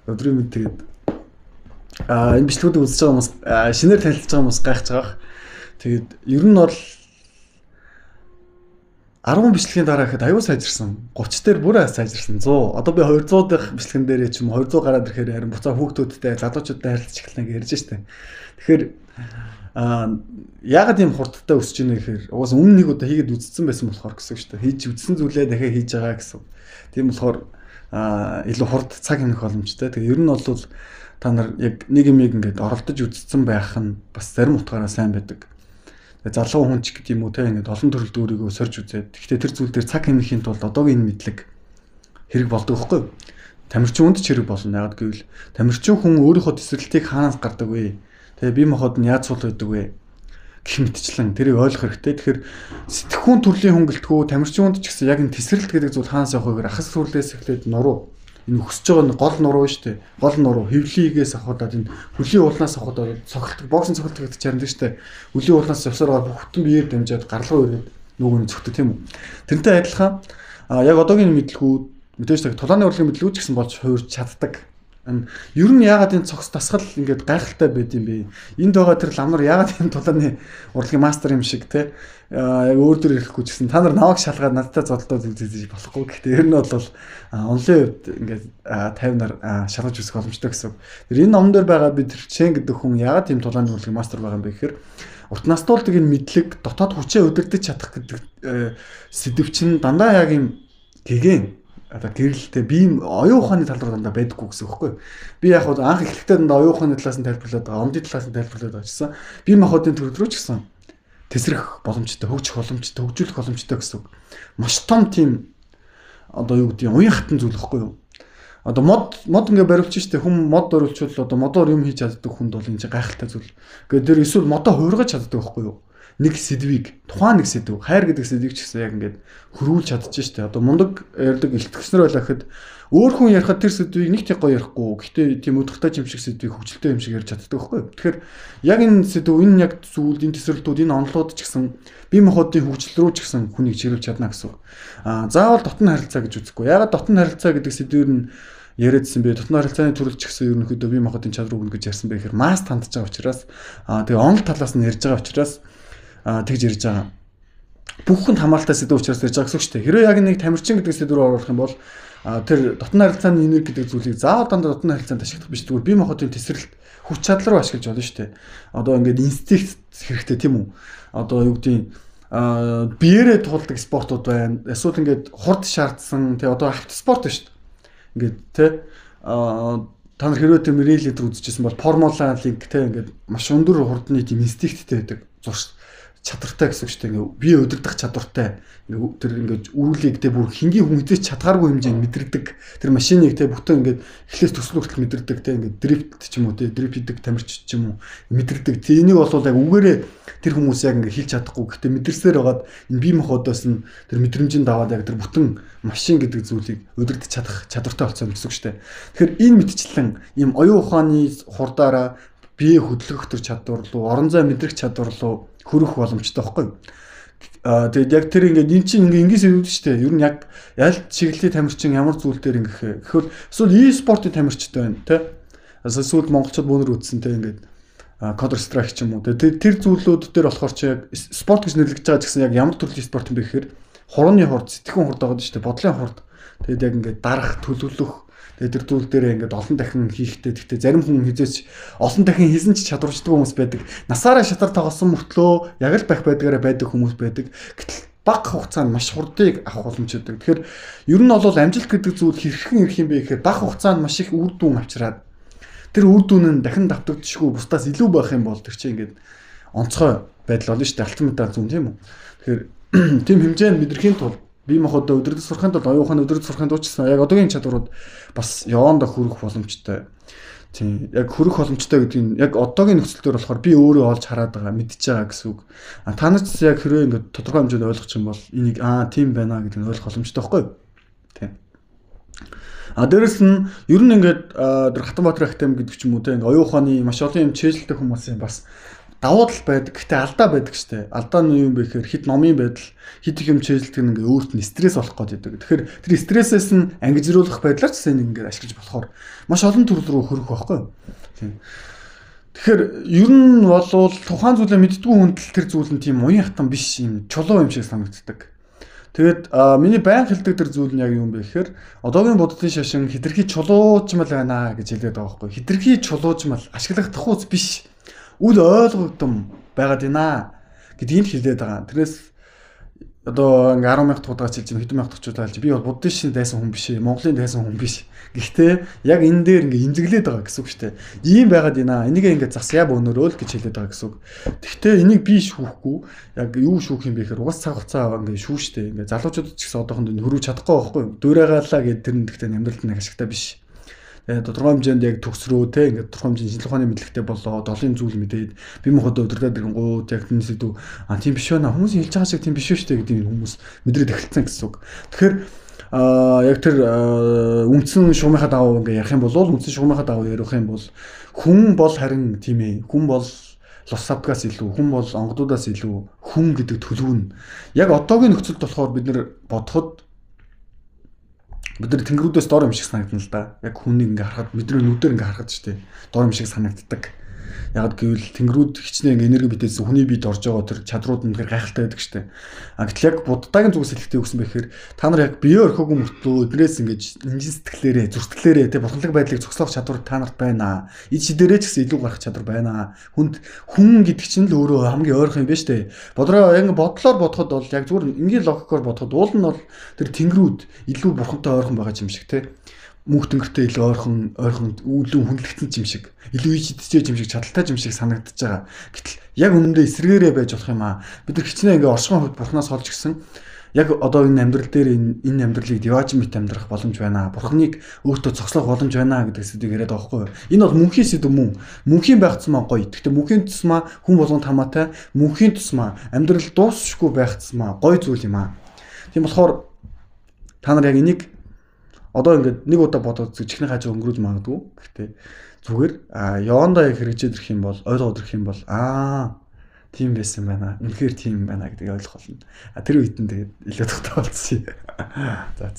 Өдрийн мэд тэгээд энэ бичлэгүүдийг үзэж байгаа хүмүүс шинээр танилцж байгаа хүмүүс гайхаж байгаа. Тэгээд ер нь бол 10 бичлэгийн дараа гэхэд аюу сайжирсан. 30 дээр бүр сайжирсан. 100. Одоо би 200 дахь бичлэгэн дээр ч юм 200 гараад ирэхээр харин буцаа хүүхдүүдтэй, залуучуудтай харилцаж эхэлнэ гэж ярьж штэ. Тэгэхээр яагаад ийм хурдтай өсөж ийнэ гэхээр угаас өмнө нэг удаа хийгээд үзсэн байсан болохоор гэсэн штэ. Хийж үзсэн зүйлээ дахиад хийж байгаа гэсэн. Тийм болохоор илүү хурд цаг хэмнэх боломжтой. Тэгээ ер нь бол та нар яг нэг юм ингээд оролдож үзсэн байх нь бас зарим утгаараа сайн байдаг. Залуу хүн ч гэдэг юм уу те ингээд олон төрөлд өөрийгөө сорж үзээд гэхдээ тэр зүйл дээр цаг хэмнэхийн тулд одоогийн энэ мэдлэг хэрэг болдог байхгүй юу? Тамирчин хүнд ч хэрэг болно. Яагаад гэвэл тамирчин хүн өөрийнхөө тесрэлтийг хаанаас гардаг вэ? Тэгээ бие махбод нь яаж сул байдаг вэ? Гэх мэтчлэн тэрийг ойлгох хэрэгтэй. Тэгэхээр сэтгхүүн төрлийн хүн гэлтгүү тамирчин хүнд ч гэсэн яг энэ тесрэлт гэдэг зүйл хаанаас явах вэ гэхээр ахас сүрлээс эхлээд нуруу энэ өсөж байгаа нь гол нуруу шүү дээ. Гол нуруу хөвлийгээс авахудаад энэ хөлийн уулнаас авахудаад цогтолт боксын цогтолт гэдэг чарна шүү дээ. Хөлийн уулнаас явсараа бүхтэн биеэр дамжаад гаралгаа өрөөд нүгэн цогтөг тийм үү. Тэрнтэй адилхан яг одоогийн мэдлгүүд мэдээж так тулааны урлагийн мэдлгүүд ч гэсэн болж хуурч чаддаг. Ер нь яагаад энэ цогц тасгал ингээд гайхалтай байд юм бэ? Энд байгаа тэр ламнар яагаад энэ тулааны урлагийн мастер юм шиг те яг өөр дөр ирэхгүй ч гэсэн та нар наваг шалгаад надтай зодтолдод үзэж болохгүй. Гэхдээ ер нь бол онлын үед ингээд 50-аар шалгаж үзэх боломжтой гэсэн. Тэр энэ номон дээр байгаа бид Чен гэдэг хүн яагаад тийм тулааны урлагийн мастер байгаа юм бэ гэхээр урт настуулдаг энэ мэдлэг дотоод хүчээ удирдах чадах гэдэг сэдв чинь дандаа яг юм гэгэн одоо гэрэлтэй би оюун ухааны тал руу дандаа байдаггүй гэсэн үг байхгүй. Би яг анх эхлэхдээ дандаа оюун ухааны талаас нь тайлбарлаад байгаа, омдын талаас нь тайлбарлаад байгаа гэсэн. Би махбодын төр рүү ч гэсэн тесрэх боломжтой, хөгжих боломжтой, хөгжүүлэх боломжтой гэсэн үг. Маш том тийм одоо юу гэдэг нь уян хатан зүйл байхгүй юу? Одоо мод ингээ бариулж штэ хүм мод бариулчвал одоо модоор юм хийж чаддаг хүнд бол энэ чинь гайхалтай зүйл. Гэхдээ тэр эсвэл модоо хуургаж чаддаг байхгүй юу? Нэг сэдвийг тухайн нэг сэдв хайр гэдэг сэдвийг ч гэсэн яг ингээд хөрвүүлж чадчих штэ. Одоо мундаг ярьдаг илтгэснэр байлаа гэхэд өөр хүн ярихад тэр сэдвийг нэг тийм гоё ярихгүй. Гэхдээ тийм өдөртэй юм шиг сэдвийг хөвчлөлтэй юм шиг ярьж чаддаг байхгүй. Тэгэхээр яг энэ сэдв энэ яг зүйл энэ тесрэлтүүд энэ онлоод ч гэсэн бие махбодын хөгжил рүү ч гэсэн хүнийг чиглүүлж чадна гэсэн. Заавал дотн харилцаа гэж үзэхгүй. Ягаад дотн харилцаа гэдэг сэдвээр нь яриадсан бэ? Дотн харилцааны төрөл ч гэсэн ерөнхийдөө бие махбодын чадвар өгнө гэж ярьсан бэ гэхээр масс тандж байгаа учраас тэгээ онл талаас нь ярьж байгаа учраас тэгж ярьж байгаа. Бүхэнд хамааралтай сэдв учраас ярьж байгаа гэсэн үг шүү дээ. Хэрэв яг нэг тамирчин гэдэг сэдв рүү оруулах юм бол тэр дотн харилцааны энерги гэдэг зүйлийг заавал дандаа дотн харилцаанд ашиглах биш зүгээр бие махбодын тесрэлт хүч чадал руу ашиглаж болно шүү дээ. Одоо ингээд инстинкт хэрэгтэй тийм үү? Одоо юу гэдэг биеэрээ туулдаг спортууд байна. Эсвэл ингээд хурд шаардсан тий одоо автоспорт шүү дээ. Ингээд тий та нар хэрвээ тэр релид үзчихсэн бол формула линк тий ингээд маш өндөр хурдны тийм инстинкттэй байдаг. Зурш чадвартай гэсэн үг шүү дээ. Ингээ бие удирдах чадвартай. Ингээ тэр ингээд үргэлийг тэ бүр хингийн хүн хизээч чадхааргүй хэмжээнд мэдэрдэг. Тэр машиныг тэ бүтэн ингээд эхлээс төсөл хүртэл мэдэрдэг тэ ингээд дрифт ч юм уу тэ дрифт хийдэг тамирч ч юм уу мэдэрдэг. Энийг бол яг үгээрээ тэр хүмүүс яг ингээ хэлж чадахгүй. Гэхдээ мэдэрсээр байгаад энэ бие махбодоос нь тэр мэдрэмжинд аваад яг тэр бүтэн машин гэдэг зүйлийг удирдах чадах чадвартай болсон гэсэн үг шүү дээ. Тэгэхээр энэ мэтчлэн ийм оюун ухааны хурдаараа бие хөдөлгөх төр чадвар руу, орон зай мэдрэх чадвар руу хөрөх боломжтой байхгүй юу? Тэгээд яг тэр ингээд эн чинь ингээд ингээс өвдөж штэ. Ер нь яг ялт чиглэлийн тамирчин ямар зүйл дээр ингээд гэхэл эсвэл e-спортын тамирчтай байна те. Эсвэл монголчууд бөөнөр үтсэн те ингээд Counter Strike ч юм уу. Тэр зүйлүүд дээр болохоор чи яг спорт гэж нэрлэгдэж байгаа гэсэн яг ямар төрлийн спорт юм бэ гэхээр хурууны хурд, сэтгэхүйн хурд байгаа шүү дээ. Бодлын хурд. Тэгээд яг ингээд дарах, төлөвлөх тэгээд тэр зүйл дээр ингээд олон дахин хийхтэй. Гэхдээ зарим хүн хизээч олон дахин хийсэн ч чадварчдаг хүмүүс байдаг. Насаараа шатар тоглосон мөртлөө яг л байх байдгаараа байдаг хүмүүс байдаг. Гэтэл бага хугацаанд маш хурдыг авах боломжтой. Тэгэхээр ер нь бол амжилт гэдэг зүйл хэрхэн ирэх юм бэ гэхээр бага хугацаанд маш их үр дүн авчираад тэр үр дүн нь дахин давтагдчихгүй бусдаас илүү байх юм бол тэр чинь ингээд онцгой байдал болно шүү дээ. Алтан медаль зүүн тийм үү. Тэгэхээр тийм хэмжээнд мэдрэхийн тулд бие махбодоо өдөртөж сурахын тулд оюун ухааны өдөртөж сурахын тулд ч яг одоогийн чадварууд бас явандаа хүрэх боломжтой. Тийм яг хүрэх боломжтой гэдэг нь яг одоогийн нөхцөл төр болохоор би өөрөө олж хараад байгаа мэдчихэж байгаа гэсэн үг. Та нар ч яг хэрвээ ингээд тодорхой хэмжээнд ойлгох юм бол энийг тийм байна гэдэг нь ойлгох боломжтой байхгүй юу? Тийм. Дээрэс нь ер нь ингээд Хатанбаатар академи гэдэг ч юм уу те оюун ухааны маш олон юм чэйжлэлтэй хүмүүсийн бас давуу тал байдаг. Гэхдээ алдаа байдаг штэ. Алдаа нь юу юм бэ гэхээр хэд номын байдал, хэд их юм чэйжлдэг нь ингээ өөрт нь стресс болох гээд байдаг. Тэгэхээр тэр стрессээс нь ангижруулах байдлаар ч сайн ингээ ашиглаж болохоор маш олон төрөл рүү хөрөх байхгүй. Тийм. Тэгэхээр ер нь болвол тухайн зүйлээ мэддгүй хүнд л тэр зүйл нь тийм уян хатан биш юм чулуу юм шиг санагддаг. Тэгээд миний байн хэлдэг тэр зүйл нь яг юу юм бэ гэхээр одоогийн буддын шашин хитрхи чулуужмал байна гэж хэлээд байгаа байхгүй. Хитрхи чулуужмал ашиглах тахууц биш. Үл ойлгогдсон байгаад байна гэдгийг хэлээд байгаа. Тэрнээс одоо ингээ 10,000 удаа хэлж юм хэдэн мянга төгчдөө хэлж би бол буддын шин дайсан хүн биш ээ. Монголын дайсан хүн биш. Гэхдээ яг энэ дээр ингээ имзэглээд байгаа гэсэн үг шүү дээ. Ийм байгаад байна. Энийг ингээ засяа бөөнөрөө л гэж хэлээд байгаа гэсэн үг. Гэхдээ энийг би шүүхгүй яг юу шүүх юм бэ гэхээр угаас цаг хугацаа ингээ шүү штэ. Ингээ залуучуудад ч гэсэн одоохонд хөрвж чадахгүй байхгүй. Дүүрээгаалаа гэдэг тэр нь гэхдээ амьдралд нэг ашигтай биш. Тодорхой хэмжээнд яг төгсрөө те ингээд тодорхой хэмжээний шинжилгээ ухааны мэдлэгтэй болоод олон зүйл мэдээд би моход өдөрлөд ирэнгууд яг энэ сэдв тийм биш байна. Хүмүүсийн хэлж байгаа шиг тийм биш шүү дээ гэдэг хүмүүс мэдрээд эхэлсэн гэсэн үг. Тэгэхээр яг тэр үндсэн шугамынхаа дагуу ингээд ярих юм бол үндсэн шугамынхаа дагуу ярих юм бол хүн бол харин тийм ээ. Хүн бол лосапгаас илүү, хүн бол онгодуудаас илүү хүн гэдэг төлөв нь яг одоогийн нөхцөлд болохоор бид нэр бодоход бид нар тэнгэрүүдээс дор юм шиг санагдана л да. Яг хүнийг ингээ харахад бидний нүдээр ингээ харахад шүү дээ. Дор юм шиг санагддаг. Яг гэвэл тэнгэрүүд хичнээн энерги битээс хүний биед орж байгаа тэр чадрууд нь гайхалтай байдаг шүү дээ. Гэтэл яг буддагийн зүгээс хэлэхдээ юу гэсэн бэ гэхээр та нар яг бие орхиогүй мөртлөө эднээс ингээ инжин сэтгэлээрээ, зүрхтгэлээрээ тэ бурханлаг байдлыг зогсоох чадвар та нарт байна. Эд шидэрээ ч гэсэн илүү гарах чадвар байна. Хүн гэдэг чинь л өөрөө хамгийн ойрхон юм байна шүү дээ. Бодроо яг бодлоор бодоход бол яг зүгээр ингийн логикоор бодоход уул нь бол тэр тэнгэрүүд илүү бурхантай ойрхон байгаа юм шиг тэ. Мөнх тэнгэртэй илүү ойрхон үлэн хүндлэгдсэн юм шиг илүү ичдэж юм шиг чадaltaй юм шиг санагдаж байгаа. Гэтэл яг үнэндээ эсрэгээрээ байж болох юм аа. Бид нар хичнээн ингээ оршихуйн хувьд бурхнаас олж гисэн яг одоо энэ амьдрал дээр энэ амьдралыг диважмит амьдрах боломж байна. Бурхныг өөртөө цогцлох боломж байна гэдэг сэдвийг яриад байгаа байхгүй юу? Энэ бол мөнхийн сэдв мөн. Мөнхийн байх тусмаа гоё. Гэхдээ мөнхийн тусмаа хүн болгонд хамаатай мөнхийн тусмаа амьдрал дуусахгүй байх тусмаа гоё зүйл юм аа. Тийм болохоор та нар яг энийг одоо ингээд нэг удаа бодоод чихний хажуу өнгөрүүлж магадгүй. Гэхдээ зүгээр явандаа яг хэрэгжээд ирэх юм бол ойлгоод ирэх юм бол тийм байсан байна. Үнэхээр тийм байна гэдгийг ойлгох болно. Тэр үед нь тэгээд илүү тогтоолцсон. За.